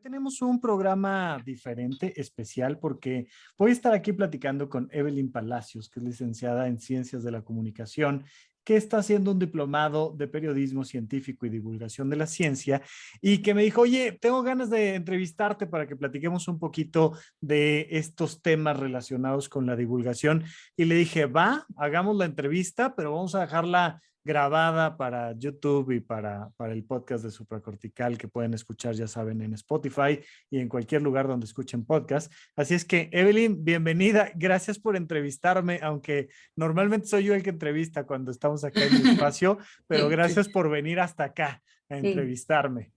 tenemos un programa diferente, especial, porque voy a estar aquí platicando con Evelyn Palacios, que es licenciada en Ciencias de la Comunicación, que está haciendo un diplomado de periodismo científico y divulgación de la ciencia, y que me dijo, oye, tengo ganas de entrevistarte para que platiquemos un poquito de estos temas relacionados con la divulgación. Y le dije, va, hagamos la entrevista, pero vamos a dejarla grabada para YouTube y para el podcast de Supracortical que pueden escuchar, ya saben, en Spotify y en cualquier lugar donde escuchen podcast. Así es que, Evelyn, bienvenida. Gracias por entrevistarme, aunque normalmente soy yo el que entrevista cuando estamos acá en mi espacio, pero Sí. gracias por venir hasta acá a entrevistarme.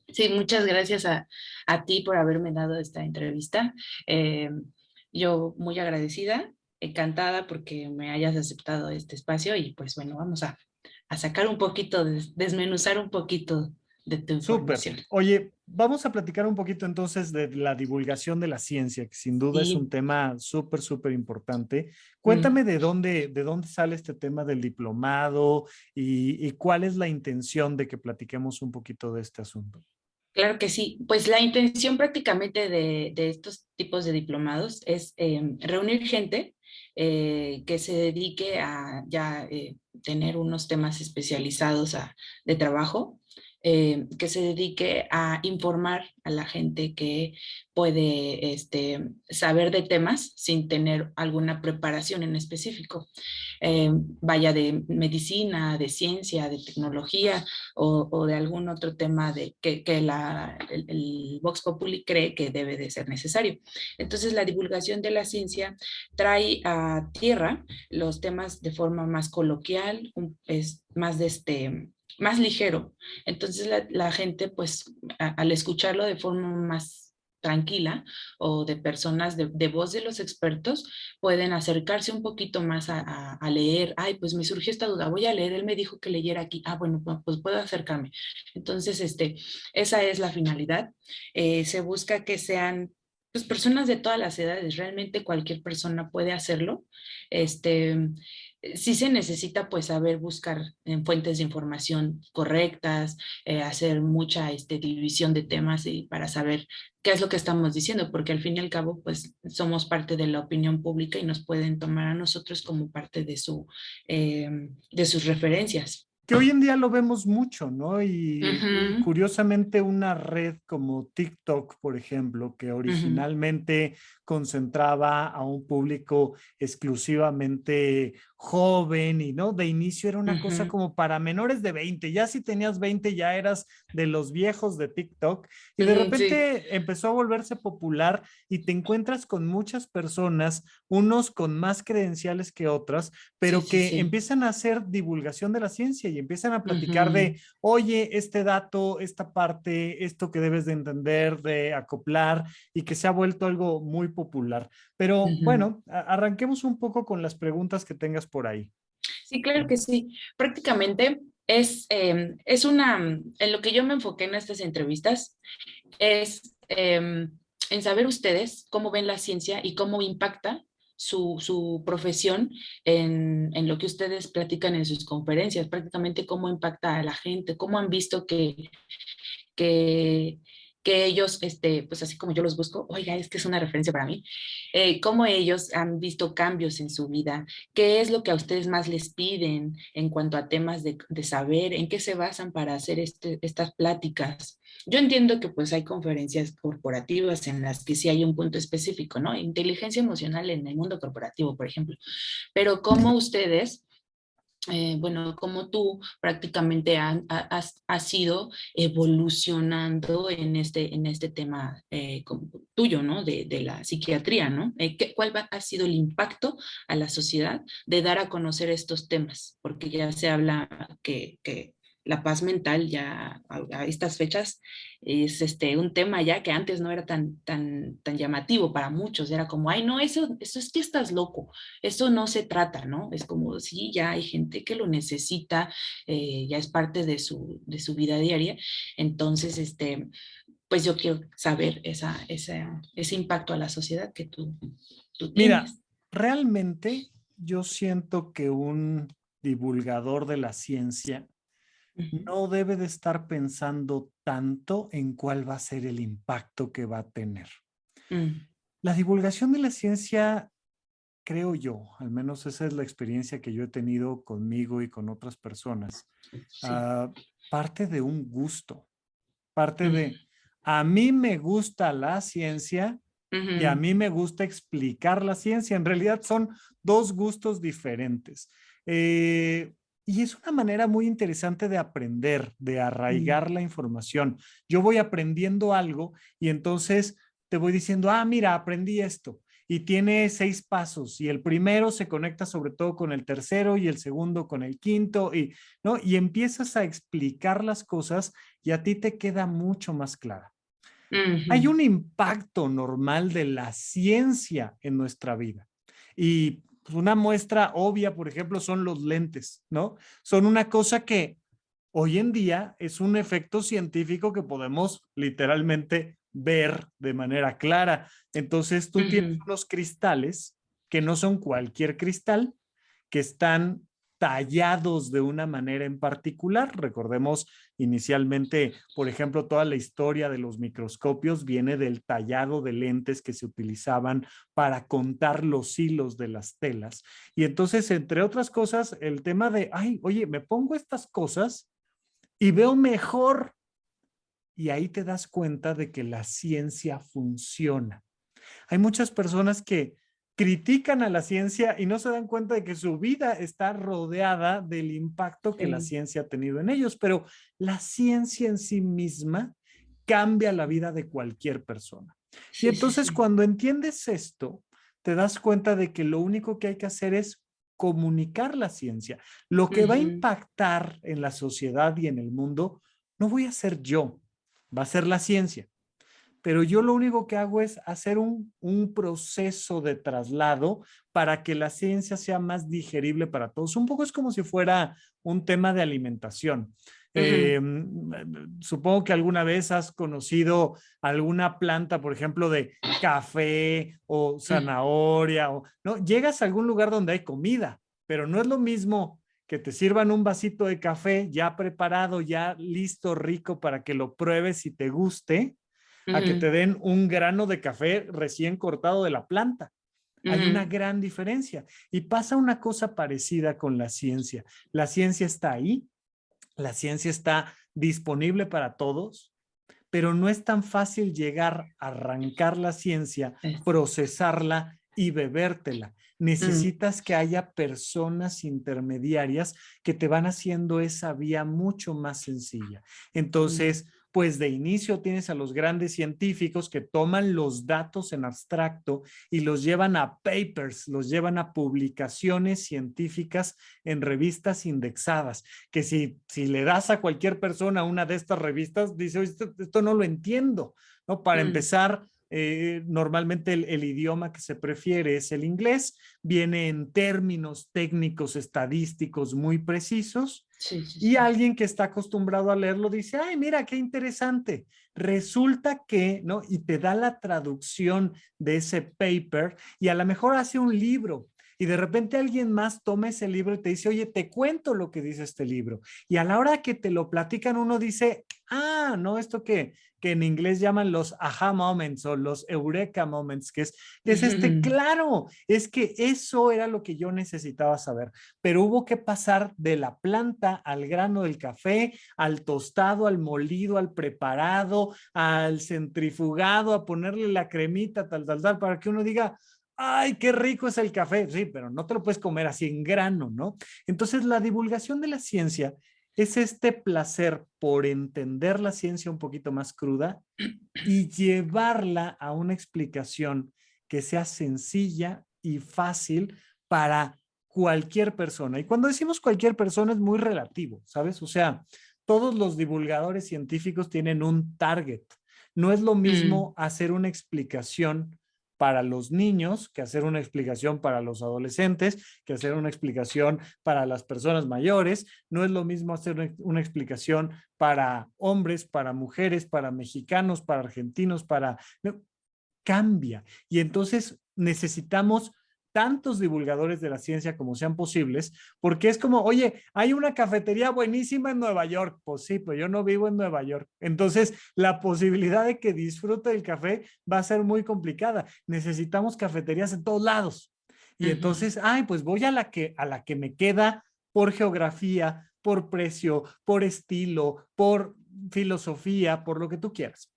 Sí, muchas gracias a ti por haberme dado esta entrevista. Eh, yo muy agradecida, encantada porque me hayas aceptado este espacio y pues bueno, vamos a sacar un poquito, desmenuzar un poquito de tu Súper. información. Oye, vamos a platicar un poquito entonces de la divulgación de la ciencia, que sin duda es un Sí. tema súper, súper importante. Mm. Cuéntame de dónde sale este tema del diplomado y cuál es la intención de que platiquemos un poquito de este asunto. Claro que sí. Pues la intención prácticamente de estos tipos de diplomados es reunir gente que se dedique a ya tener unos temas especializados de trabajo, que se dedique a informar a la gente que puede saber de temas sin tener alguna preparación en específico. Vaya de medicina, de ciencia, de tecnología o de algún otro tema que el Vox Populi cree que debe de ser necesario. Entonces, la divulgación de la ciencia trae a tierra los temas de forma más coloquial, es más más ligero. Entonces, la gente, pues, al escucharlo de forma más tranquila o de personas de voz de los expertos, pueden acercarse un poquito más a leer. Ay, pues me surgió esta duda, voy a leer, él me dijo que leyera aquí. Ah, bueno, pues puedo acercarme. Entonces, esa es la finalidad. Se busca que sean pues, personas de todas las edades, realmente cualquier persona puede hacerlo. Este, sí se necesita pues saber buscar en fuentes de información correctas, hacer mucha división de temas y para saber qué es lo que estamos diciendo, porque al fin y al cabo, pues somos parte de la opinión pública y nos pueden tomar a nosotros como parte de sus referencias. Que hoy en día lo vemos mucho, ¿no? Y Ujú, curiosamente una red como TikTok, por ejemplo, que ujú, originalmente concentraba a un público exclusivamente joven y, ¿no? De inicio era una cosa ujú. como para menores de 20, ya si tenías 20 ya eras de los viejos de TikTok y de Ujú, sí, repente empezó a volverse popular y te encuentras con muchas personas, unos con más credenciales que otras, sí, pero sí, que sí. empiezan a hacer divulgación de la ciencia y empiezan a platicar Ujú, de, oye, este dato, esta parte, esto que debes de entender, de acoplar y que se ha vuelto algo muy popular. Pero ujú. bueno, arranquemos un poco con las preguntas que tengas por ahí. Sí, claro que sí. Prácticamente es en lo que yo me enfoqué en estas entrevistas, es en saber ustedes cómo ven la ciencia y cómo impacta su profesión en lo que ustedes platican en sus conferencias, prácticamente cómo impacta a la gente, cómo han visto que, que ellos, pues así como yo los busco, oiga, es que es una referencia para mí, cómo ellos han visto cambios en su vida, qué es lo que a ustedes más les piden en cuanto a temas de saber, en qué se basan para hacer estas pláticas. Yo entiendo que pues hay conferencias corporativas en las que sí hay un punto específico, ¿no? Inteligencia emocional en el mundo corporativo, por ejemplo, pero cómo ustedes bueno, como tú prácticamente has ido evolucionando en este tema tuyo, ¿no? De la psiquiatría, ¿no? ¿Ha sido el impacto a la sociedad de dar a conocer estos temas? Porque ya se habla que la paz mental ya a estas fechas es un tema ya que antes no era tan llamativo para muchos, era como, ay, no, eso es que estás loco, eso no se trata, ¿no? Es como, sí, ya hay gente que lo necesita, ya es parte de su vida diaria. Entonces, pues yo quiero saber ese impacto a la sociedad que tú Mira, tienes. realmente yo siento que un divulgador de la ciencia Ujú, no debe de estar pensando tanto en cuál va a ser el impacto que va a tener. mm, La divulgación de la ciencia, creo yo, al menos esa es la experiencia que yo he tenido conmigo y con otras personas, sí. ah, parte de un gusto, parte Mm, de, a mí me gusta la ciencia y a ujú, mí me gusta explicar la ciencia. En realidad son dos gustos diferentes. Eh, y es una manera muy interesante de aprender, de mm, arraigar la información. Yo voy aprendiendo algo y entonces te voy diciendo, ah, mira, aprendí esto. Y tiene 6 pasos y el primero se conecta sobre todo con el tercero y el segundo con el quinto y, ¿no? Y empiezas a explicar las cosas y a ti te queda mucho más clara. Hay ujú, un impacto normal de la ciencia en nuestra vida. Y pues, una muestra obvia, por ejemplo, son los lentes, ¿no? Son una cosa que hoy en día es un efecto científico que podemos literalmente ver de manera clara. Entonces tú tienes ujú, unos cristales que no son cualquier cristal, que están tallados de una manera en particular. Recordemos inicialmente, por ejemplo, toda la historia de los microscopios viene del tallado de lentes que se utilizaban para contar los hilos de las telas. Y entonces, entre otras cosas, el tema de, ay, oye, me pongo estas cosas y veo mejor. Y ahí te das cuenta de que la ciencia funciona. Hay muchas personas que critican a la ciencia y no se dan cuenta de que su vida está rodeada del impacto que la sí, ciencia ha tenido en ellos, pero la ciencia en sí misma cambia la vida de cualquier persona. Y sí, sí, entonces sí. cuando entiendes esto, te das cuenta de que lo único que hay que hacer es comunicar la ciencia. Lo que va a Ujú, impactar en la sociedad y en el mundo no voy a ser yo, va a ser la ciencia, pero yo lo único que hago es hacer un proceso de traslado para que la ciencia sea más digerible para todos. Un poco es como si fuera un tema de alimentación. ujú, Supongo que alguna vez has conocido alguna planta, por ejemplo, de café o mm, zanahoria, o, ¿no? Llegas a algún lugar donde hay comida, pero no es lo mismo que te sirvan un vasito de café ya preparado, ya listo, rico para que lo pruebes y te guste, a que te ujú, den un grano de café recién cortado de la planta. Hay una ujú, gran diferencia. Y pasa una cosa parecida con la ciencia. La ciencia está ahí, la ciencia está disponible para todos, pero no es tan fácil llegar a arrancar la ciencia, es- procesarla y bebértela. mm, Necesitas que haya personas intermediarias que te van haciendo esa vía mucho más sencilla. mm, Entonces, pues de inicio tienes a los grandes científicos que toman los datos en abstracto y los llevan a papers, los llevan a publicaciones científicas en revistas indexadas, que si le das a cualquier persona una de estas revistas, dice, esto no lo entiendo, ¿no? Para mm, empezar, normalmente el idioma que se prefiere es el inglés, viene en términos técnicos estadísticos muy precisos sí, sí, y sí. alguien que está acostumbrado a leerlo dice, ay, mira, qué interesante. Resulta que, ¿no? Y te da la traducción de ese paper y a lo mejor hace un libro y de repente alguien más toma ese libro y te dice, oye, te cuento lo que dice este libro. Y a la hora que te lo platican, uno dice, ah, no, esto que en inglés llaman los aha moments o los eureka moments, que es Ujú, claro, es que eso era lo que yo necesitaba saber, pero hubo que pasar de la planta al grano del café, al tostado, al molido, al preparado, al centrifugado, a ponerle la cremita, tal, para que uno diga, ay, qué rico es el café. Sí, pero no te lo puedes comer así en grano, ¿no? Entonces, la divulgación de la ciencia es este placer por entender la ciencia un poquito más cruda y llevarla a una explicación que sea sencilla y fácil para cualquier persona. Y cuando decimos cualquier persona es muy relativo, ¿sabes? O sea, todos los divulgadores científicos tienen un target. No es lo mm, mismo hacer una explicación para los niños que hacer una explicación para los adolescentes, que hacer una explicación para las personas mayores. No es lo mismo hacer una explicación para hombres, para mujeres, para mexicanos, para argentinos, para... No, cambia. Y entonces necesitamos tantos divulgadores de la ciencia como sean posibles, porque es como, oye, hay una cafetería buenísima en Nueva York. Pues sí, pero yo no vivo en Nueva York. Entonces, la posibilidad de que disfrute del café va a ser muy complicada. Necesitamos cafeterías en todos lados. Y Ujú, entonces, ay, pues voy a la que me queda por geografía, por precio, por estilo, por filosofía, por lo que tú quieras.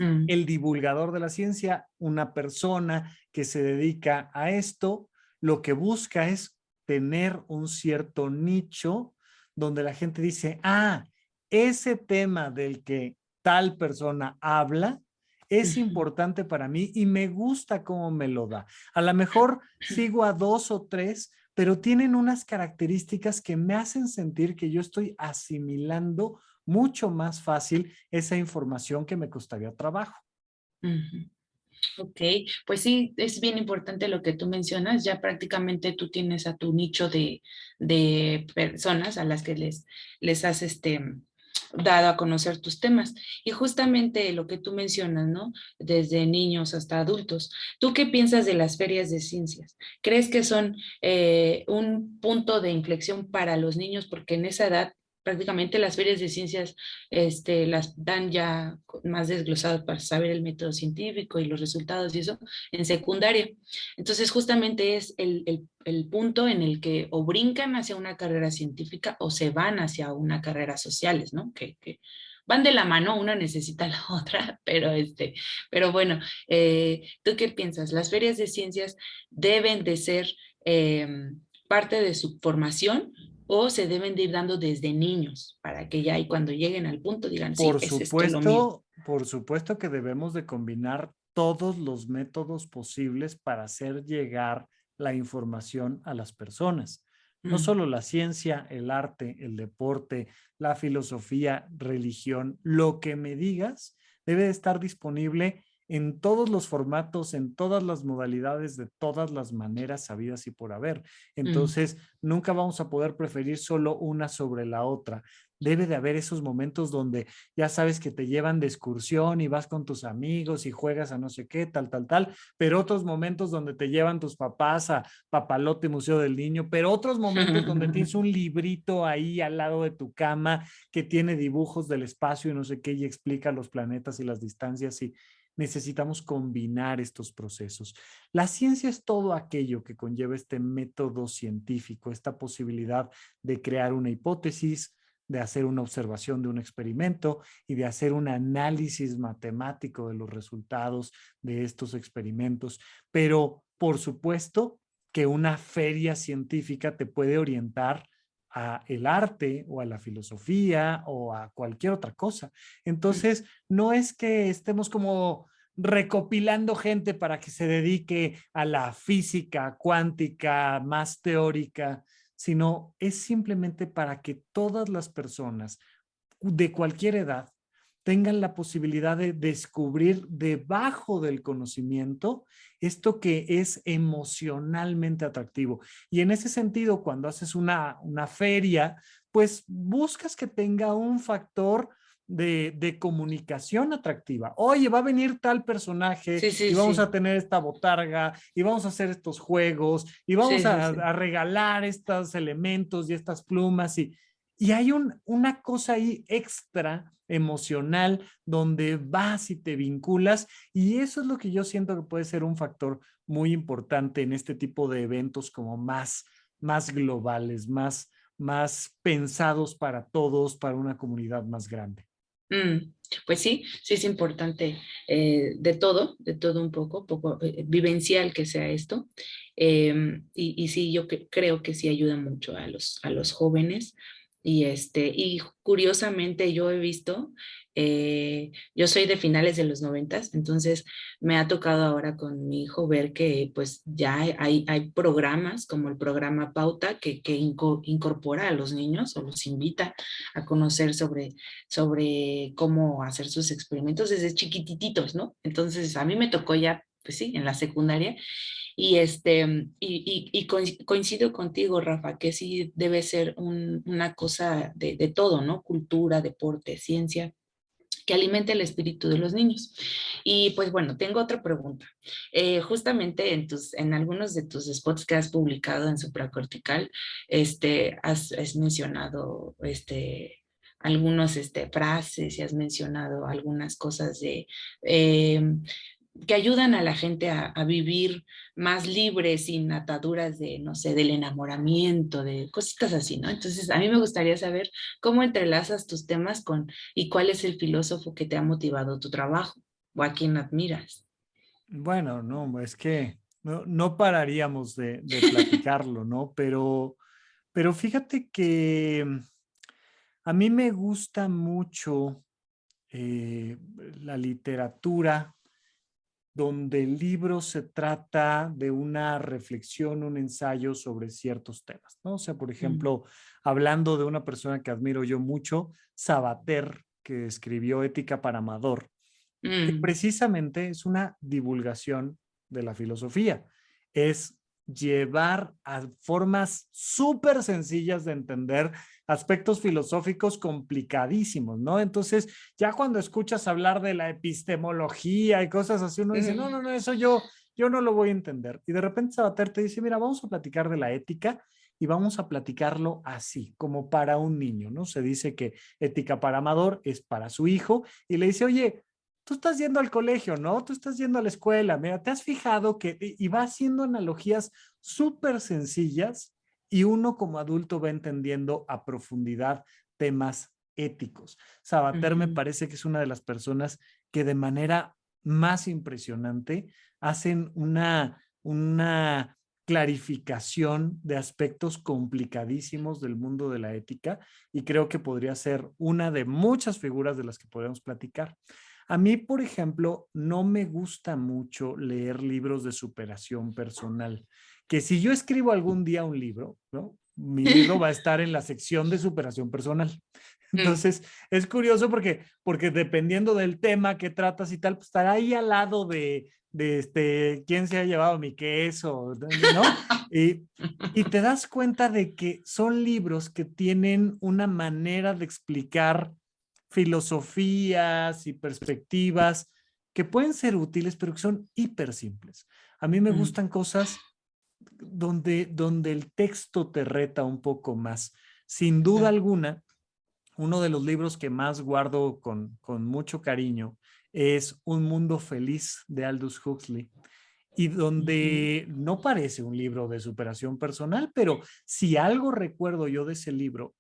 mm, El divulgador de la ciencia, una persona que se dedica a esto, lo que busca es tener un cierto nicho donde la gente dice, ah, ese tema del que tal persona habla es ujú. importante para mí y me gusta cómo me lo da. A lo mejor sigo a dos o tres, pero tienen unas características que me hacen sentir que yo estoy asimilando mucho más fácil esa información que me costaría trabajo. Ujú. Ok, pues sí, es bien importante lo que tú mencionas. Ya prácticamente tú tienes a tu nicho de personas a las que les has dado a conocer tus temas. Y justamente lo que tú mencionas, ¿no? Desde niños hasta adultos. ¿Tú qué piensas de las ferias de ciencias? ¿Crees que son un punto de inflexión para los niños? Porque en esa edad prácticamente las ferias de ciencias las dan ya más desglosadas para saber el método científico y los resultados y eso en secundaria. Entonces, justamente es el punto en el que o brincan hacia una carrera científica o se van hacia una carrera sociales, ¿no? Que van de la mano, una necesita la otra, pero bueno, ¿tú qué piensas? ¿Las ferias de ciencias deben de ser eh, parte de su formación o se deben de ir dando desde niños para que ya y cuando lleguen al punto digan, sí, es esto lo mío? Por supuesto que debemos de combinar todos los métodos posibles para hacer llegar la información a las personas. No Mm, solo la ciencia, el arte, el deporte, la filosofía, religión, lo que me digas debe de estar disponible en todos los formatos, en todas las modalidades, de todas las maneras sabidas y por haber. mm, Entonces, nunca vamos a poder preferir solo una sobre la otra. Debe de haber esos momentos donde ya sabes que te llevan de excursión y vas con tus amigos y juegas a no sé qué, tal, pero otros momentos donde te llevan tus papás a Papalote Museo del Niño, pero otros momentos donde tienes un librito ahí al lado de tu cama que tiene dibujos del espacio y no sé qué y explica los planetas y las distancias y necesitamos combinar estos procesos. La ciencia es todo aquello que conlleva este método científico, esta posibilidad de crear una hipótesis, de hacer una observación de un experimento y de hacer un análisis matemático de los resultados de estos experimentos. Pero, por supuesto, que una feria científica te puede orientar a el arte o a la filosofía o a cualquier otra cosa. Entonces, no es que estemos como recopilando gente para que se dedique a la física cuántica más teórica, sino es simplemente para que todas las personas de cualquier edad tengan la posibilidad de descubrir debajo del conocimiento esto que es emocionalmente atractivo. Y en ese sentido, cuando haces una feria, pues buscas que tenga un factor de comunicación atractiva. Oye, va a venir tal personaje sí, sí, y vamos a sí, tener esta botarga y vamos a hacer estos juegos y vamos sí, sí, sí. a regalar estos elementos y estas plumas y hay una cosa ahí extra emocional donde vas y te vinculas y eso es lo que yo siento que puede ser un factor muy importante en este tipo de eventos como más globales, más pensados para todos, para una comunidad más grande. Pues sí, sí es importante de todo un poco vivencial que sea esto. Y sí, yo creo que sí ayuda mucho a los jóvenes. Y curiosamente yo he visto, yo soy de finales de los noventas, entonces me ha tocado ahora con mi hijo ver que pues ya hay programas como el programa Pauta que incorpora a los niños o los invita a conocer sobre cómo hacer sus experimentos desde chiquititos, ¿no? Entonces, a mí me tocó ya, pues sí, en la secundaria, y coincido contigo, Rafa, que sí debe ser una cosa de todo, ¿no? Cultura, deporte, ciencia, que alimente el espíritu de los niños. Y pues bueno, tengo otra pregunta. Justamente en algunos de tus spots que has publicado en Supracortical, has mencionado algunos frases y has mencionado algunas cosas eh, que ayudan a la gente a vivir más libre, sin ataduras de, no sé, del enamoramiento, de cositas así, ¿no? Entonces, a mí me gustaría saber cómo entrelazas tus temas con y cuál es el filósofo que te ha motivado tu trabajo o a quien admiras. Bueno, no, es que no pararíamos de platicarlo, ¿no? Pero fíjate que a mí me gusta mucho eh, la literatura donde el libro se trata de una reflexión, un ensayo sobre ciertos temas, ¿no? O sea, por Mm, ejemplo, hablando de una persona que admiro yo mucho, Sabater, que escribió Ética para Amador, que mm, precisamente es una divulgación de la filosofía. Es llevar a formas súper sencillas de entender aspectos filosóficos complicadísimos, ¿no? Entonces, ya cuando escuchas hablar de la epistemología y cosas así, uno dice, no, mm, no, no, eso yo no lo voy a entender. Y de repente Sabater te dice, mira, vamos a platicar de la ética y vamos a platicarlo así, como para un niño, ¿no? Se dice que ética para Amador es para su hijo y le dice, oye, tú estás yendo al colegio, ¿no? Tú estás yendo a la escuela, mira, te has fijado que, y va haciendo analogías súper sencillas y uno como adulto va entendiendo a profundidad temas éticos. Sabater me ujú, parece que es una de las personas que de manera más impresionante hacen una clarificación de aspectos complicadísimos del mundo de la ética y creo que podría ser una de muchas figuras de las que podemos platicar. A mí, por ejemplo, no me gusta mucho leer libros de superación personal, que si yo escribo algún día un libro, ¿no? Mi libro va a estar en la sección de superación personal. mm, Entonces, es curioso porque dependiendo del tema que tratas y tal, pues estará ahí al lado de quién se ha llevado mi queso, ¿no? Y, y te das cuenta de que son libros que tienen una manera de explicar filosofías y perspectivas que pueden ser útiles, pero que son hiper simples. A mí me mm, gustan cosas donde el texto te reta un poco más. Sin duda ujú, alguna, uno de los libros que más guardo con mucho cariño es Un Mundo Feliz de Aldous Huxley y ujú, donde no parece un libro de superación personal, pero si algo recuerdo yo de ese libro,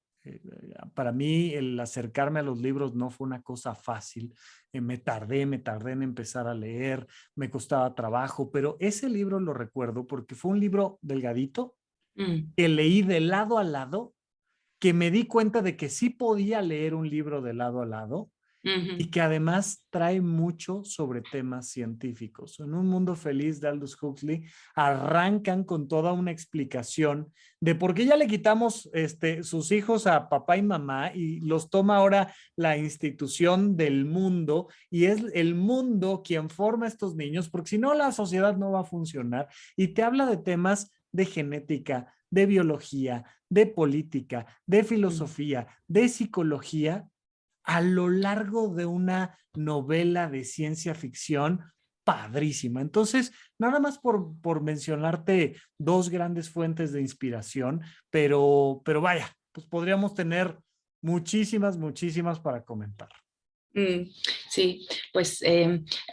para mí el acercarme a los libros no fue una cosa fácil. Me tardé en empezar a leer, me costaba trabajo, pero ese libro lo recuerdo porque fue un libro delgadito mm, que leí de lado a lado, que me di cuenta de que sí podía leer un libro de lado a lado y ujú, que además trae mucho sobre temas científicos. En Un Mundo Feliz de Aldous Huxley arrancan con toda una explicación de por qué ya le quitamos sus hijos a papá y mamá y los toma ahora la institución del mundo y es el mundo quien forma a estos niños, porque si no la sociedad no va a funcionar y te habla de temas de genética, de biología, de política, de mm, filosofía, de psicología, a lo largo de una novela de ciencia ficción padrísima. Entonces, nada más por mencionarte dos grandes fuentes de inspiración, pero vaya, pues podríamos tener muchísimas para comentar. mm. Sí, pues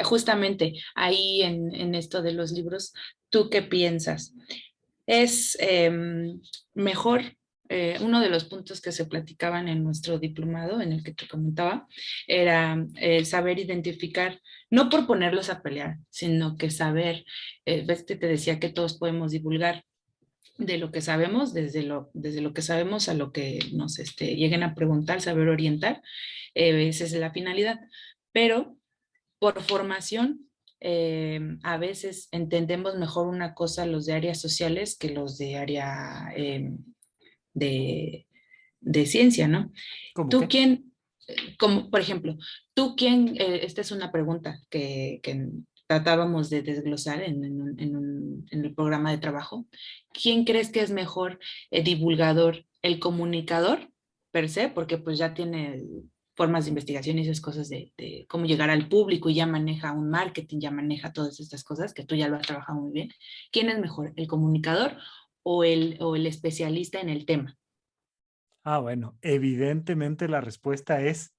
justamente ahí en esto de los libros, ¿tú qué piensas? Es mejor, uno de los puntos que se platicaban en nuestro diplomado, en el que te comentaba, era saber identificar, no por ponerlos a pelear, sino que saber, ves que te decía que todos podemos divulgar de lo que sabemos, desde lo que sabemos a lo que nos lleguen a preguntar, saber orientar, esa es la finalidad. Pero por formación, a veces entendemos mejor una cosa los de áreas sociales que los de área de, de ciencia, ¿no? ¿Cómo ¿Tú qué? quién, como por ejemplo, tú quién, esta es una pregunta que tratábamos de desglosar en el programa de trabajo, ¿quién crees que es mejor divulgador, el comunicador per se, porque pues ya tiene formas de investigación y esas cosas de cómo llegar al público y ya maneja un marketing, ya maneja todas estas cosas que tú ya lo has trabajado muy bien. ¿Quién es mejor, el comunicador o el especialista en el tema? Ah, bueno, evidentemente la respuesta es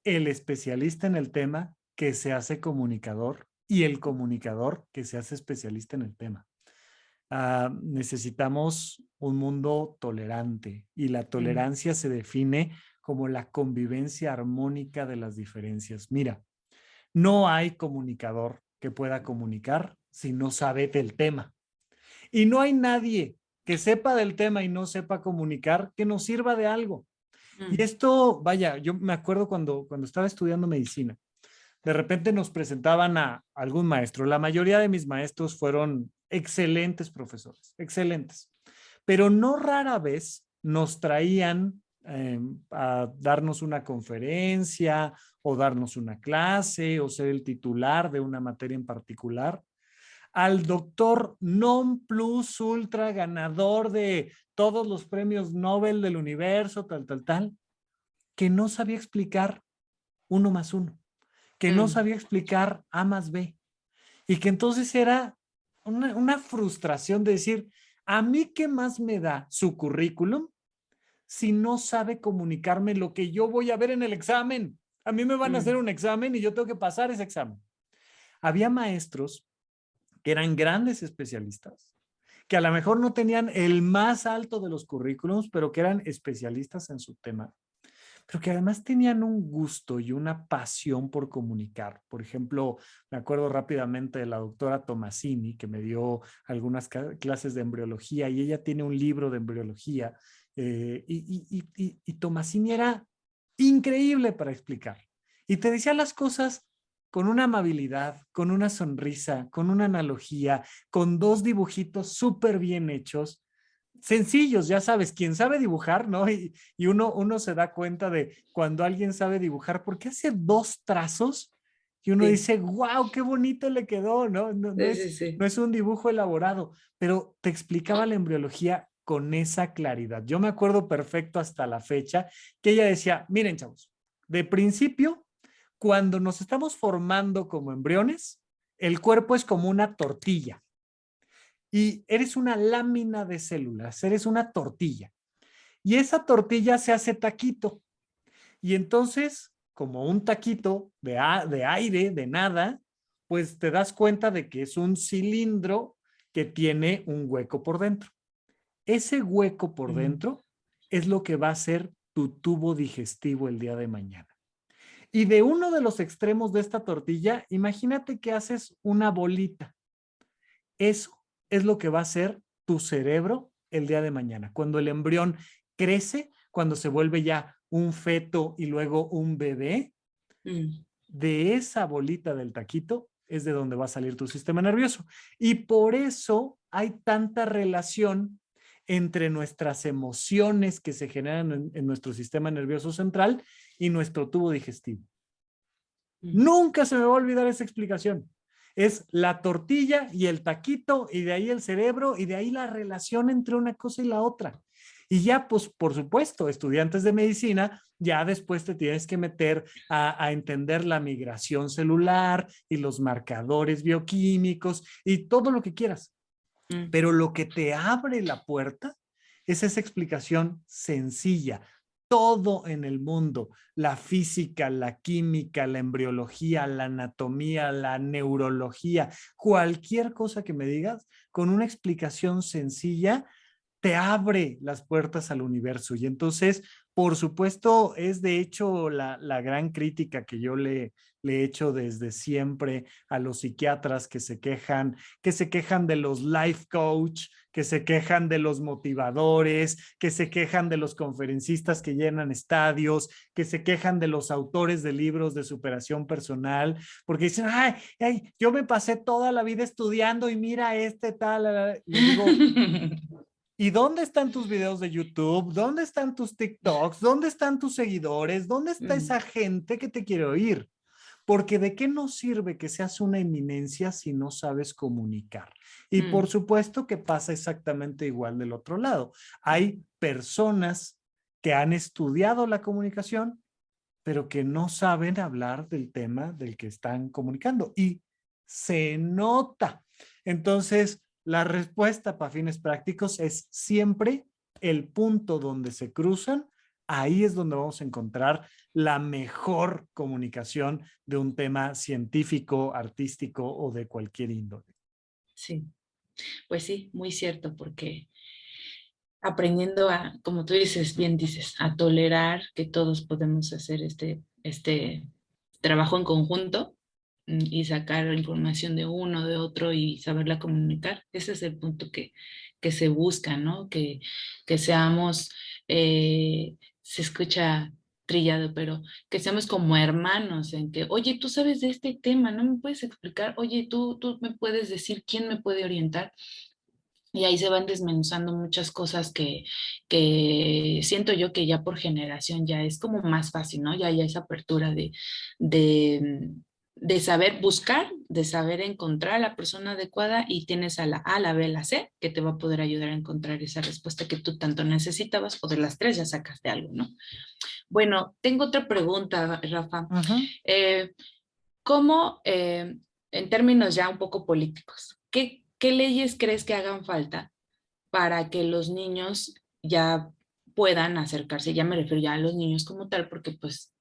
el especialista en el tema que se hace comunicador y el comunicador que se hace especialista en el tema. Necesitamos un mundo tolerante y la Mm, tolerancia se define como la convivencia armónica de las diferencias. Mira, no hay comunicador que pueda comunicar si no sabe del tema. Y no hay nadie que sepa del tema y no sepa comunicar que nos sirva de algo. Y mm, esto, vaya, yo me acuerdo cuando estaba estudiando medicina, de repente nos presentaban a algún maestro. La mayoría de mis maestros fueron excelentes profesores, excelentes, pero no rara vez nos traían a darnos una conferencia o darnos una clase o ser el titular de una materia en particular al doctor non plus ultra ganador de todos los premios Nobel del universo, tal, tal, tal, que no sabía explicar uno más uno, que no mm, sabía explicar A más B, y que entonces era una frustración de decir, ¿a mí qué más me da su currículum si no sabe comunicarme lo que yo voy a ver en el examen? A mí me van a hacer mm, un examen y yo tengo que pasar ese examen. Había maestros que eran grandes especialistas, que a lo mejor no tenían el más alto de los currículums, pero que eran especialistas en su tema, pero que además tenían un gusto y una pasión por comunicar. Por ejemplo, me acuerdo rápidamente de la doctora Tomasini, que me dio algunas clases de embriología y ella tiene un libro de embriología y Tomasini era increíble para explicar. Y te decía las cosas con una amabilidad, con una sonrisa, con una analogía, con dos dibujitos súper bien hechos, sencillos, ya sabes, quien sabe dibujar, ¿no? Y uno se da cuenta de cuando alguien sabe dibujar, porque hace dos trazos y uno sí, dice, wow, qué bonito le quedó, ¿no? sí, sí, sí. No es un dibujo elaborado, pero te explicaba la embriología con esa claridad. Yo me acuerdo perfecto hasta la fecha que ella decía, miren, chavos, de principio, cuando nos estamos formando como embriones, el cuerpo es como una tortilla y eres una lámina de células, eres una tortilla. Y esa tortilla se hace taquito. Y entonces, como un taquito de aire, de nada, pues te das cuenta de que es un cilindro que tiene un hueco por dentro. Ese hueco por Mm, dentro es lo que va a ser tu tubo digestivo el día de mañana. Y de uno de los extremos de esta tortilla, imagínate que haces una bolita. Eso es lo que va a ser tu cerebro el día de mañana. Cuando el embrión crece, cuando se vuelve ya un feto y luego un bebé, mm, de esa bolita del taquito es de donde va a salir tu sistema nervioso. Y por eso hay tanta relación entre nuestras emociones que se generan en nuestro sistema nervioso central y nuestro tubo digestivo. mm. Nunca se me va a olvidar esa explicación. Es la tortilla y el taquito y de ahí el cerebro y de ahí la relación entre una cosa y la otra. Y ya, pues, por supuesto, estudiantes de medicina, ya después te tienes que meter a entender la migración celular y los marcadores bioquímicos y todo lo que quieras. Mm, Pero lo que te abre la puerta es esa explicación sencilla. Todo en el mundo, la física, la química, la embriología, la anatomía, la neurología, cualquier cosa que me digas, con una explicación sencilla, te abre las puertas al universo. Y entonces, por supuesto, es de hecho la gran crítica que yo le he hecho desde siempre a los psiquiatras que se quejan de los life coach, que se quejan de los motivadores, que se quejan de los conferencistas que llenan estadios, que se quejan de los autores de libros de superación personal, porque dicen, ay, ay yo me pasé toda la vida estudiando y mira este tal. Les digo, ¿y dónde están tus videos de YouTube? ¿Dónde están tus TikToks? ¿Dónde están tus seguidores? ¿Dónde está mm, esa gente que te quiere oír? Porque ¿de qué nos sirve que seas una eminencia si no sabes comunicar? Y por mm, supuesto que pasa exactamente igual del otro lado. Hay personas que han estudiado la comunicación, pero que no saben hablar del tema del que están comunicando y se nota. Entonces, la respuesta para fines prácticos es siempre el punto donde se cruzan. Ahí es donde vamos a encontrar la mejor comunicación de un tema científico, artístico o de cualquier índole. Sí, pues sí, muy cierto, porque aprendiendo a, como tú dices, bien dices, a tolerar que todos podemos hacer este trabajo en conjunto y sacar información de uno, de otro y saberla comunicar. Ese es el punto que se busca, ¿no? Que seamos, se escucha trillado, pero que seamos como hermanos en que, oye, tú sabes de este tema, ¿no me puedes explicar? Oye, tú me puedes decir quién me puede orientar. Y ahí se van desmenuzando muchas cosas que siento yo que ya por generación ya es como más fácil, ¿no? Ya hay esa apertura de, de saber buscar, de saber encontrar a la persona adecuada y tienes a la A, la B, la C, que te va a poder ayudar a encontrar esa respuesta que tú tanto necesitabas o de las tres ya sacaste algo, ¿no? Bueno, tengo otra pregunta, Rafa. Ujú. Eh, ¿Cómo, en términos ya un poco políticos, qué leyes crees que hagan falta para que los niños ya puedan acercarse? Ya me refiero ya a los niños como tal, porque pues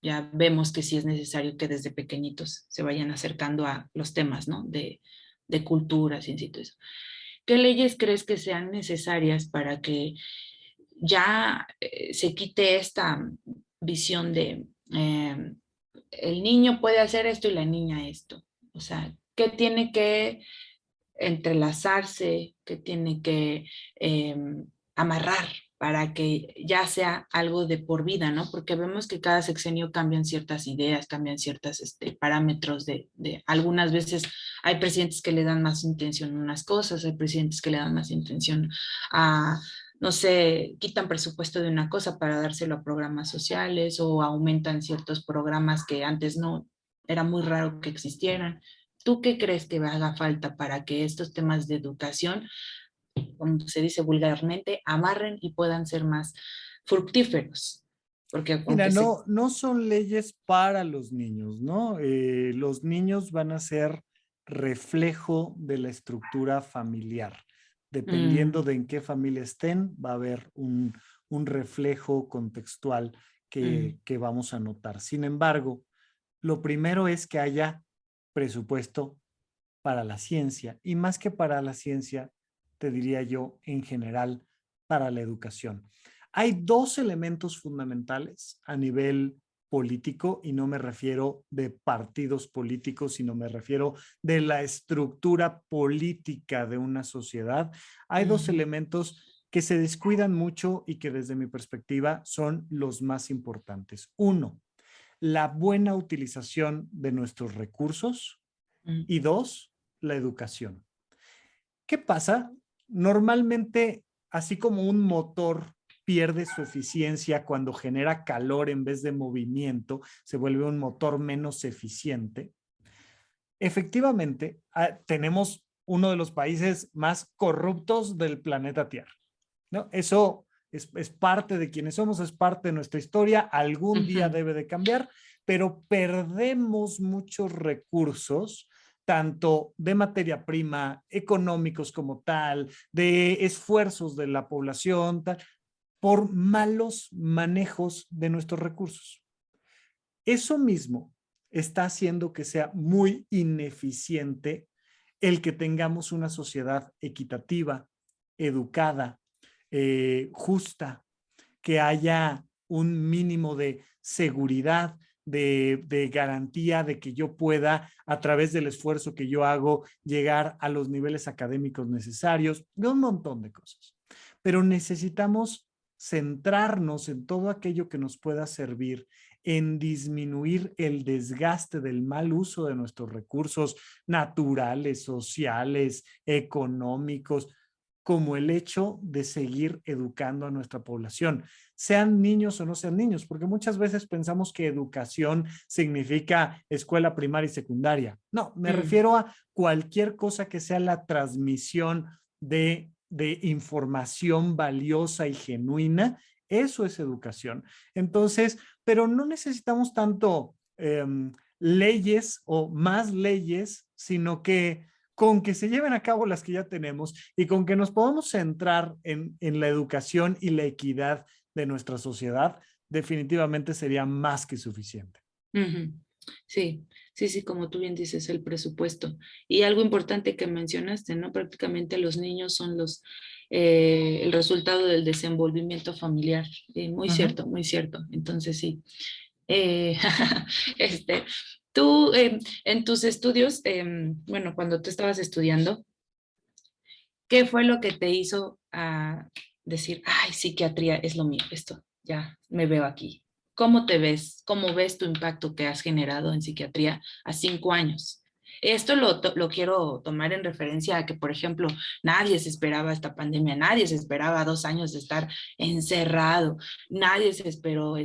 ya vemos que sí es necesario que desde pequeñitos se vayan acercando a los temas, ¿no? De cultura, ciencia y todo eso. ¿Qué leyes crees que sean necesarias para que ya se quite esta visión de el niño puede hacer esto y la niña esto? O sea, ¿qué tiene que entrelazarse, que tiene que eh, amarrar para que ya sea algo de por vida, ¿no? Porque vemos que cada sexenio cambian ciertas ideas, cambian ciertos parámetros algunas veces hay presidentes que le dan más intención a unas cosas, hay presidentes que le dan más intención a, no sé, quitan presupuesto de una cosa para dárselo a programas sociales o aumentan ciertos programas que antes no, era muy raro que existieran. ¿Tú qué crees que haga falta para que estos temas de educación, como se dice vulgarmente, amarren y puedan ser más fructíferos? Porque Mira, aunque se... no son leyes para los niños, ¿no? Los niños van a ser reflejo de la estructura familiar. Dependiendo Mm, de en qué familia estén, va a haber un reflejo contextual mm, que vamos a notar. Sin embargo, lo primero es que haya presupuesto para la ciencia y más que para la ciencia, te diría yo, en general, para la educación. Hay dos elementos fundamentales a nivel político y no me refiero de partidos políticos, sino me refiero de la estructura política de una sociedad. Hay dos mm, elementos que se descuidan mucho y que desde mi perspectiva son los más importantes. Uno, la buena utilización de nuestros recursos mm, y dos, la educación. ¿Qué pasa? Normalmente, así como un motor pierde su eficiencia cuando genera calor en vez de movimiento, se vuelve un motor menos eficiente. Efectivamente, tenemos uno de los países más corruptos del planeta Tierra, ¿no? Eso es parte de quienes somos, es parte de nuestra historia, algún día ujú, debe de cambiar, pero perdemos muchos recursos, tanto de materia prima, económicos como tal, de esfuerzos de la población, tal, por malos manejos de nuestros recursos. Eso mismo está haciendo que sea muy ineficiente el que tengamos una sociedad equitativa, educada, justa, que haya un mínimo de seguridad, de garantía de que yo pueda, a través del esfuerzo que yo hago, llegar a los niveles académicos necesarios, de un montón de cosas. Pero necesitamos centrarnos en todo aquello que nos pueda servir en disminuir el desgaste del mal uso de nuestros recursos naturales, sociales, económicos, como el hecho de seguir educando a nuestra población, sean niños o no sean niños, porque muchas veces pensamos que educación significa escuela primaria y secundaria. No, me mm, refiero a cualquier cosa que sea la transmisión de información valiosa y genuina Eso es educación. Entonces, pero no necesitamos tanto leyes o más leyes, sino que con que se lleven a cabo las que ya tenemos y con que nos podamos centrar en la educación y la equidad de nuestra sociedad, definitivamente sería más que suficiente. Ujú. Sí, sí, sí, como tú bien dices, el presupuesto. Y algo importante que mencionaste, ¿no? Prácticamente los niños son el resultado del desenvolvimiento familiar. Muy Ujú. cierto, muy cierto. Entonces, sí. Eh, este, tú, en tus estudios, bueno, cuando tú estabas estudiando, ¿qué fue lo que te hizo decir, ay, psiquiatría es lo mío, esto, ya me veo aquí? ¿Cómo te ves? ¿Cómo ves tu impacto que has generado en psiquiatría a 5 años? Esto lo quiero tomar en referencia a que, por ejemplo, nadie se esperaba esta pandemia, nadie se esperaba 2 años de estar encerrado, nadie se esperó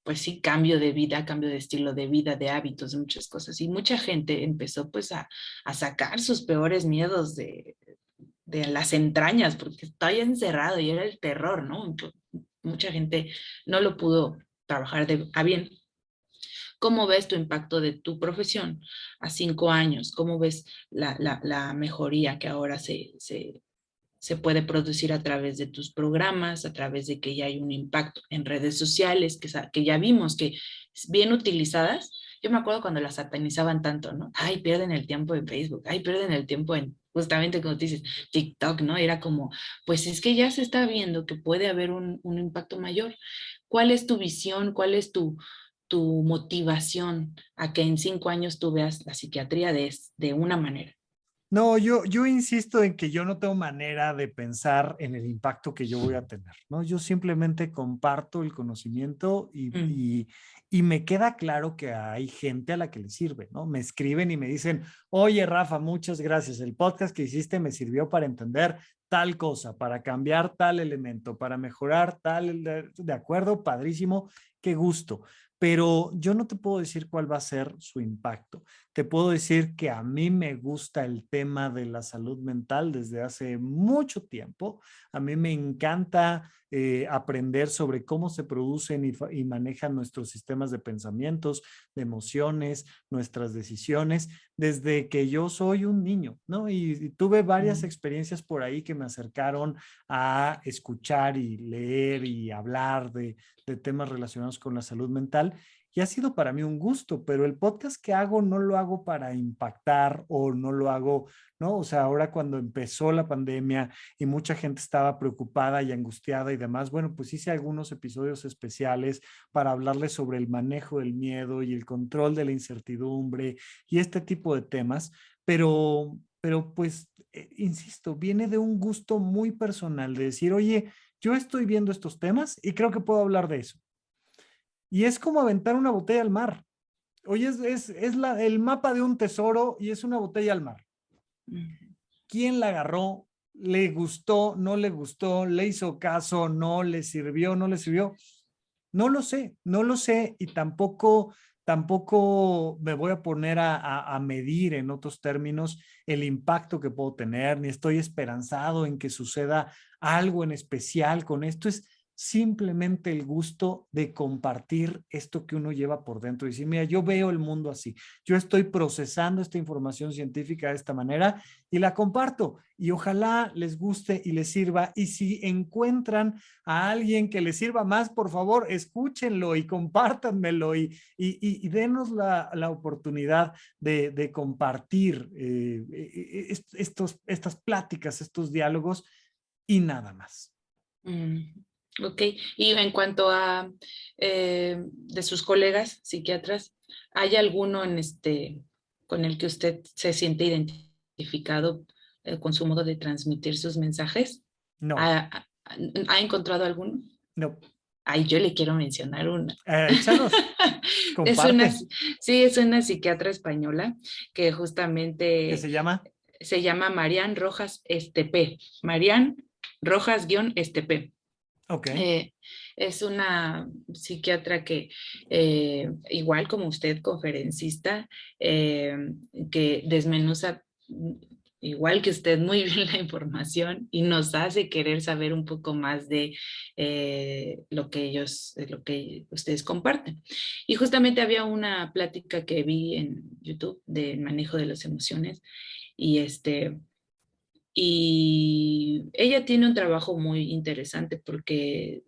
pues sí, cambio de vida, cambio de estilo de vida, de hábitos, de muchas cosas. Y mucha gente empezó pues a sacar sus peores miedos de las entrañas, porque estoy encerrado y era el terror, ¿no? Mucha gente no lo pudo trabajar a bien. ¿Cómo ves tu impacto de tu profesión a 5 años? ¿Cómo ves la mejoría que ahora se puede producir a través de tus programas, a través de que ya hay un impacto en redes sociales, que ya vimos que bien utilizadas? Yo me acuerdo cuando las satanizaban tanto, ¿no? Ay, pierden el tiempo en Facebook, ay, pierden el tiempo en, justamente como dices, TikTok, ¿no? Era como, pues es que ya se está viendo que puede haber un impacto mayor. ¿Cuál es tu visión? ¿Cuál es tu motivación a que en 5 años tú veas la psiquiatría de una manera? No, yo insisto en que yo no tengo manera de pensar en el impacto que yo voy a tener, ¿no? Yo simplemente comparto el conocimiento Mm, y me queda claro que hay gente a la que le sirve, ¿no? Me escriben y me dicen, oye, Rafa, muchas gracias. El podcast que hiciste me sirvió para entender tal cosa, para cambiar tal elemento, para mejorar tal, de acuerdo, padrísimo, qué gusto. Pero yo no te puedo decir cuál va a ser su impacto. Te puedo decir que a mí me gusta el tema de la salud mental desde hace mucho tiempo. A mí me encanta aprender sobre cómo se producen y manejan nuestros sistemas de pensamientos, de emociones, nuestras decisiones, desde que yo soy un niño, ¿no? Y tuve varias mm, experiencias por ahí que me acercaron a escuchar y leer y hablar de temas relacionados con la salud mental. Y ha sido para mí un gusto, pero el podcast que hago no lo hago para impactar o no lo hago, ¿no? O sea, ahora cuando empezó la pandemia y mucha gente estaba preocupada y angustiada y demás, bueno, pues hice algunos episodios especiales para hablarles sobre el manejo del miedo y el control de la incertidumbre y este tipo de temas, pero pues, insisto, viene de un gusto muy personal de decir, oye, yo estoy viendo estos temas y creo que puedo hablar de eso. Y es como aventar una botella al mar. Oye, es el mapa de un tesoro y es una botella al mar. mm, ¿Quién la agarró? ¿Le gustó? ¿No le gustó? ¿Le hizo caso? ¿No le sirvió? ¿No le sirvió? No lo sé, no lo sé y tampoco me voy a poner a medir en otros términos el impacto que puedo tener, ni estoy esperanzado en que suceda algo en especial con esto. Es simplemente el gusto de compartir esto que uno lleva por dentro y decir, mira, yo veo el mundo así, yo estoy procesando esta información científica de esta manera y la comparto y ojalá les guste y les sirva y si encuentran a alguien que les sirva más, por favor, escúchenlo y compártanmelo y denos la oportunidad de compartir estas pláticas, estos diálogos y nada más. mm. Ok, y en cuanto a de sus colegas psiquiatras, ¿hay alguno con el que usted se siente identificado con su modo de transmitir sus mensajes? No, ¿Ha encontrado alguno? no. Ay, yo le quiero mencionar una. Échanos, Es una, comparte. sí, es una psiquiatra española que ¿Qué justamente se llama? se llama Marian Rojas Estepé. Marian Rojas-Estepé. Ok. Eh, es una psiquiatra que, igual como usted, conferencista, que desmenuza igual que usted, muy bien la información y nos hace querer saber un poco más de lo que ustedes comparten. Y justamente había una plática que vi en YouTube del manejo de las emociones y y ella tiene un trabajo muy interesante porque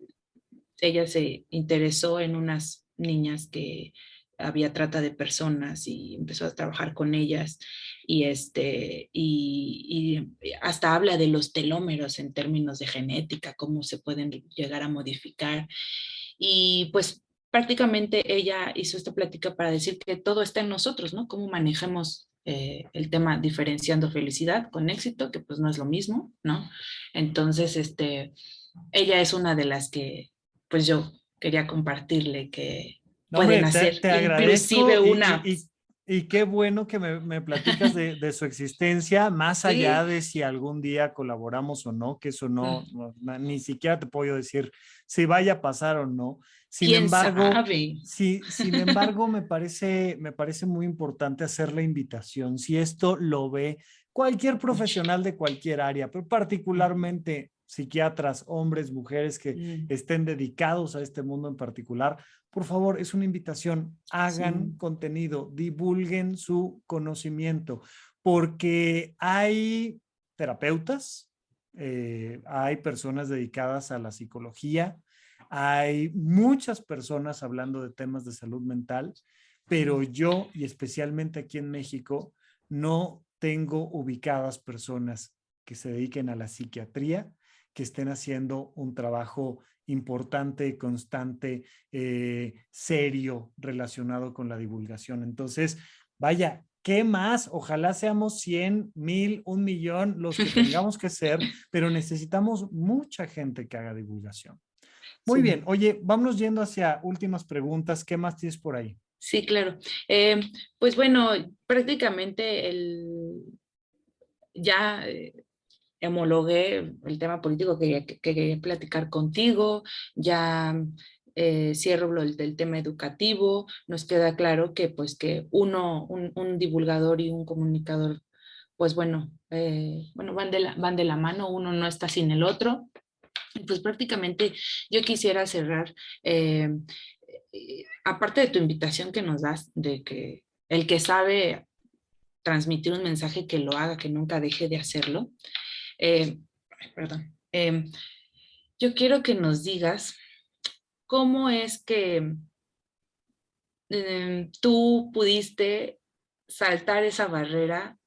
ella se interesó en unas niñas que había trata de personas y empezó a trabajar con ellas y hasta habla de los telómeros en términos de genética, cómo se pueden llegar a modificar. Y pues prácticamente ella hizo esta plática para decir que todo está en nosotros, ¿no? Cómo manejemos el tema diferenciando felicidad con éxito, que pues no es lo mismo, ¿no? Entonces, ella es una de las que pues yo quería compartirle que No, pueden hombre, hacer te agradezco inclusive una, y qué bueno que me platicas de su existencia, más allá sí, de si algún día colaboramos o no, que eso ni siquiera te puedo decir si vaya a pasar o no. Sin quién embargo, sabe. sin embargo, me parece muy importante hacer la invitación. Si esto lo ve cualquier profesional de cualquier área, pero particularmente psiquiatras, hombres, mujeres que Mm, estén dedicados a este mundo en particular, por favor, es una invitación, hagan sí, contenido, divulguen su conocimiento, porque hay terapeutas, hay personas dedicadas a la psicología, hay muchas personas hablando de temas de salud mental, pero yo, y especialmente aquí en México, no tengo ubicadas personas que se dediquen a la psiquiatría, que estén haciendo un trabajo importante, constante, serio relacionado con la divulgación. Entonces, vaya, ¿qué más? Ojalá seamos 100, 1000, 1 millón los que tengamos que ser, pero necesitamos mucha gente que haga divulgación. Muy bien, sí, oye, vámonos yendo hacia últimas preguntas. ¿Qué más tienes por ahí? sí, claro. Eh, pues bueno, prácticamente ya homologué el tema político que quería platicar contigo, ya cierro lo del tema educativo, nos queda claro que pues que un divulgador y un comunicador, pues bueno, bueno, van de la mano, uno no está sin el otro. Y pues prácticamente yo quisiera cerrar, aparte de tu invitación que nos das, de que el que sabe transmitir un mensaje que lo haga, que nunca deje de hacerlo. Perdón. Yo quiero que nos digas cómo es que tú pudiste saltar esa barrera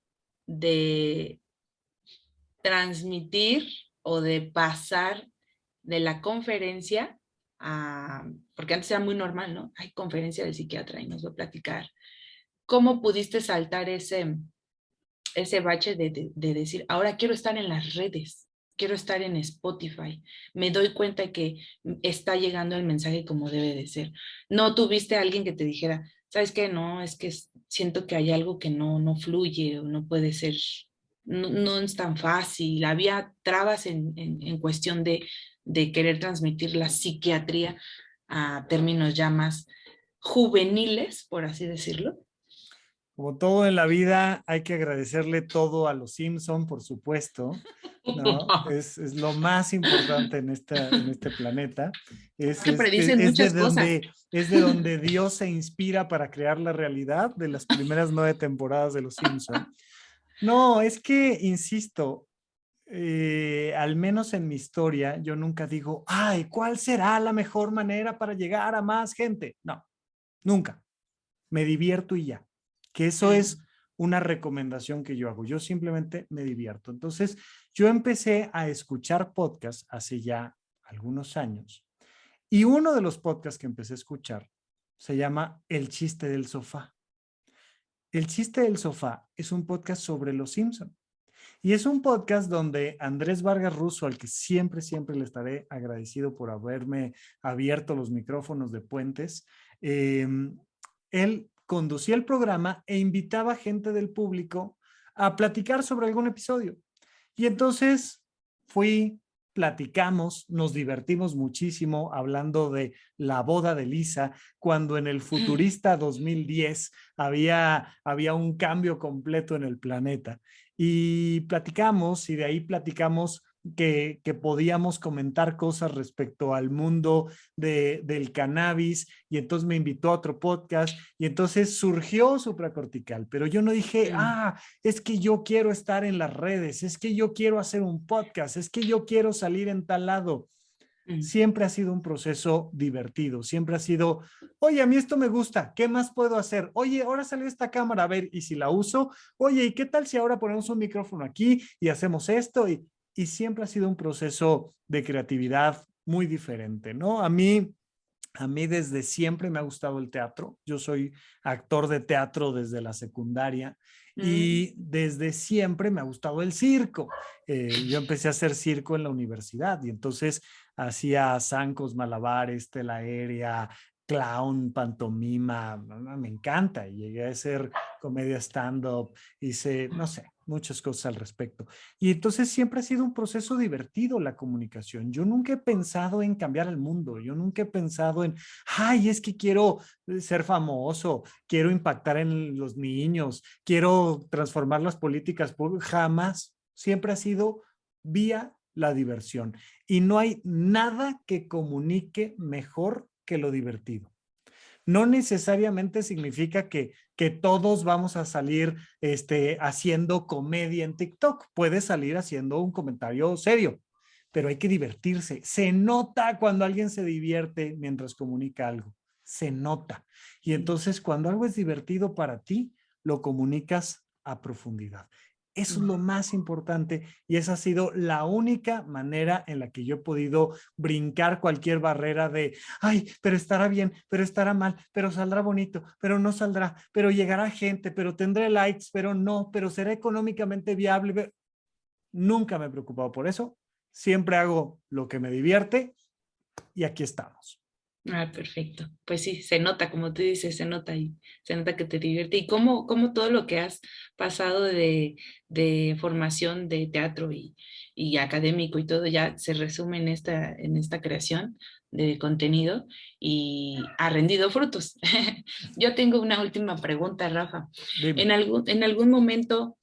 de transmitir o de pasar de la conferencia a, porque antes era muy normal, ¿no? Hay conferencia del psiquiatra y nos va a platicar. ¿Cómo pudiste saltar ese bache de decir, ahora quiero estar en las redes, quiero estar en Spotify, me doy cuenta que está llegando el mensaje como debe de ser? No tuviste a alguien que te dijera, ¿sabes qué? No, es que siento que hay algo que no fluye o no puede ser, no es tan fácil. Había trabas en cuestión de querer transmitir la psiquiatría a términos ya más juveniles, por así decirlo. Como todo en la vida, hay que agradecerle todo a los Simpson, por supuesto, ¿no? Es lo más importante en este planeta. Que predicen muchas cosas. Es de donde Dios se inspira para crear la realidad de las primeras 9 temporadas de los Simpson. No, es que, insisto, al menos en mi historia, yo nunca digo, ay, ¿cuál será la mejor manera para llegar a más gente? No, nunca. Me divierto y ya. Que eso es Mm, una recomendación que yo hago. Yo simplemente me divierto. Entonces, yo empecé a escuchar podcasts hace ya algunos años. Y uno de los podcasts que empecé a escuchar se llama El chiste del sofá. El chiste del sofá es un podcast sobre los Simpson. Y es un podcast donde Andrés Vargas Russo, al que siempre le estaré agradecido por haberme abierto los micrófonos de Puentes, eh, él conducía el programa e invitaba gente del público a platicar sobre algún episodio. Y entonces fui, platicamos, nos divertimos muchísimo hablando de la boda de Lisa, cuando en el futurista 2010 había un cambio completo en el planeta. Y platicamos, y de ahí platicamos que podíamos comentar cosas respecto al mundo del cannabis, y entonces me invitó a otro podcast, y entonces surgió supracortical, pero yo no dije, es que yo quiero estar en las redes, es que yo quiero hacer un podcast, es que yo quiero salir en tal lado. Siempre ha sido un proceso divertido, siempre ha sido, oye, a mí esto me gusta, ¿qué más puedo hacer? Oye, ahora salió esta cámara, a ver, y si la uso, oye, ¿y qué tal si ahora ponemos un micrófono aquí y hacemos esto? Y siempre ha sido un proceso de creatividad muy diferente, ¿no? A mí desde siempre me ha gustado el teatro. Yo soy actor de teatro desde la secundaria y desde siempre me ha gustado el circo. Yo empecé a hacer circo en la universidad y entonces hacía zancos, malabares, tela aérea, clown, pantomima. Me encanta. Y llegué a hacer comedia stand-up, hice, no sé, muchas cosas al respecto. Y entonces siempre ha sido un proceso divertido la comunicación. Yo nunca he pensado en cambiar el mundo. Yo nunca he pensado en, ay, es que quiero ser famoso, quiero impactar en los niños, quiero transformar las políticas. Jamás. Siempre ha sido vía la diversión. Y no hay nada que comunique mejor que lo divertido. No necesariamente significa que todos vamos a salir haciendo comedia en TikTok. Puede salir haciendo un comentario serio, pero hay que divertirse. Se nota cuando alguien se divierte mientras comunica algo. Se nota. Y entonces cuando algo es divertido para ti, lo comunicas a profundidad. Eso es lo más importante y esa ha sido la única manera en la que yo he podido brincar cualquier barrera de, ay, pero estará bien, pero estará mal, pero saldrá bonito, pero no saldrá, pero llegará gente, pero tendré likes, pero no, pero será económicamente viable. Nunca me he preocupado por eso. Siempre hago lo que me divierte y aquí estamos. Perfecto. Pues sí, se nota, como tú dices, se nota y se nota que te divierte. Y cómo todo lo que has pasado de formación de teatro y académico y todo ya se resume en esta creación de contenido y ha rendido frutos. Yo tengo una última pregunta, Rafa. Dime. En algún momento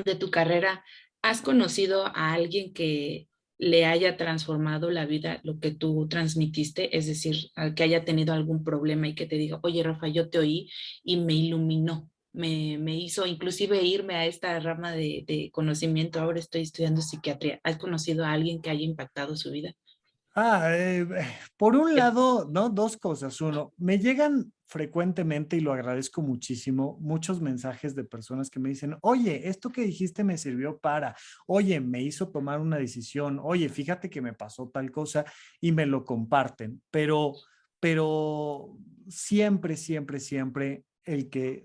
de tu carrera, ¿has conocido a alguien que le haya transformado la vida lo que tú transmitiste? Es decir, al que haya tenido algún problema y que te diga, oye, Rafa, yo te oí y me iluminó, me hizo inclusive irme a esta rama de conocimiento. Ahora estoy estudiando psiquiatría. ¿Has conocido a alguien que haya impactado su vida? Ah, por un lado, ¿no? Dos cosas. Uno, me llegan frecuentemente y lo agradezco muchísimo, muchos mensajes de personas que me dicen, oye, esto que dijiste me sirvió para, oye, me hizo tomar una decisión, oye, fíjate que me pasó tal cosa y me lo comparten, pero siempre, siempre, siempre el que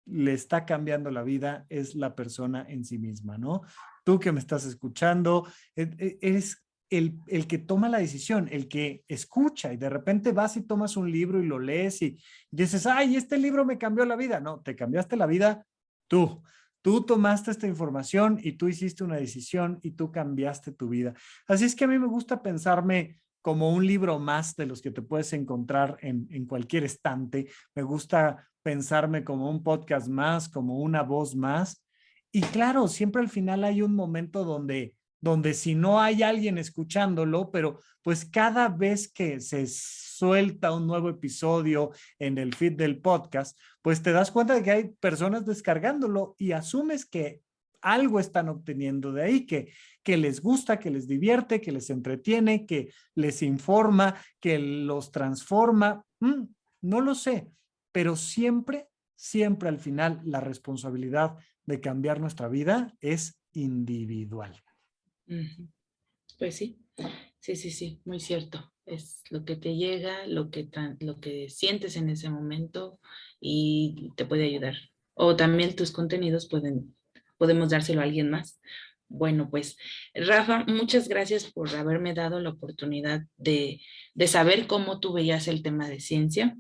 le está cambiando la vida es la persona en sí misma, ¿no? Tú que me estás escuchando, eres el que toma la decisión, el que escucha y de repente vas y tomas un libro y lo lees y dices, ay, este libro me cambió la vida. No, te cambiaste la vida tú. Tú tomaste esta información y tú hiciste una decisión y tú cambiaste tu vida. Así es que a mí me gusta pensarme como un libro más de los que te puedes encontrar en cualquier estante. Me gusta pensarme como un podcast más, como una voz más. Y claro, siempre al final hay un momento donde si no hay alguien escuchándolo, pero pues cada vez que se suelta un nuevo episodio en el feed del podcast, pues te das cuenta de que hay personas descargándolo y asumes que algo están obteniendo de ahí, que les gusta, que les divierte, que les entretiene, que les informa, que los transforma. No lo sé, pero siempre, siempre al final la responsabilidad de cambiar nuestra vida es individual. Ujú. Pues sí, sí, muy cierto. Es lo que te llega, lo que sientes en ese momento y te puede ayudar. O también tus contenidos podemos dárselo a alguien más. Bueno, pues Rafa, muchas gracias por haberme dado la oportunidad de saber cómo tú veías el tema de ciencia,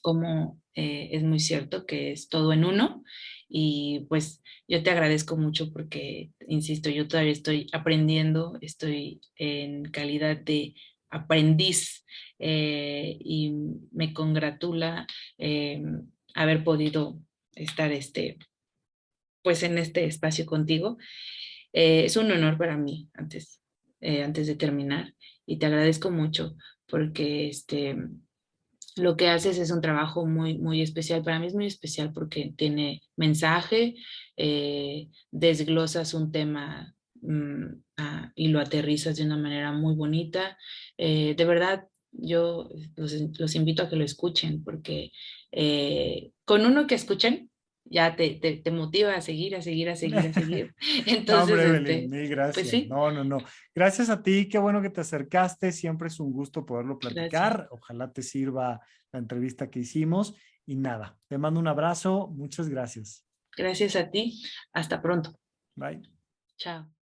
cómo es muy cierto que es todo en uno Y pues yo te agradezco mucho porque, insisto, yo todavía estoy aprendiendo, estoy en calidad de aprendiz, y me congratula eh, haber podido estar pues en este espacio contigo. Es un honor para mí antes de terminar, y te agradezco mucho porque lo que haces es un trabajo muy, muy especial. Para mí es muy especial porque tiene mensaje, desglosas un tema, y lo aterrizas de una manera muy bonita. De verdad, yo los invito a que lo escuchen porque con uno que escuchen ya te motiva a seguir, a seguir, a seguir, a seguir. No, Entonces, hombre, Evelyn, mil pues gracias. sí, No, no, no. Gracias a ti, qué bueno que te acercaste. Siempre es un gusto poderlo gracias. platicar. Ojalá te sirva la entrevista que hicimos. Y nada, te mando un abrazo. Muchas gracias. Gracias a ti. Hasta pronto. Bye. Chao.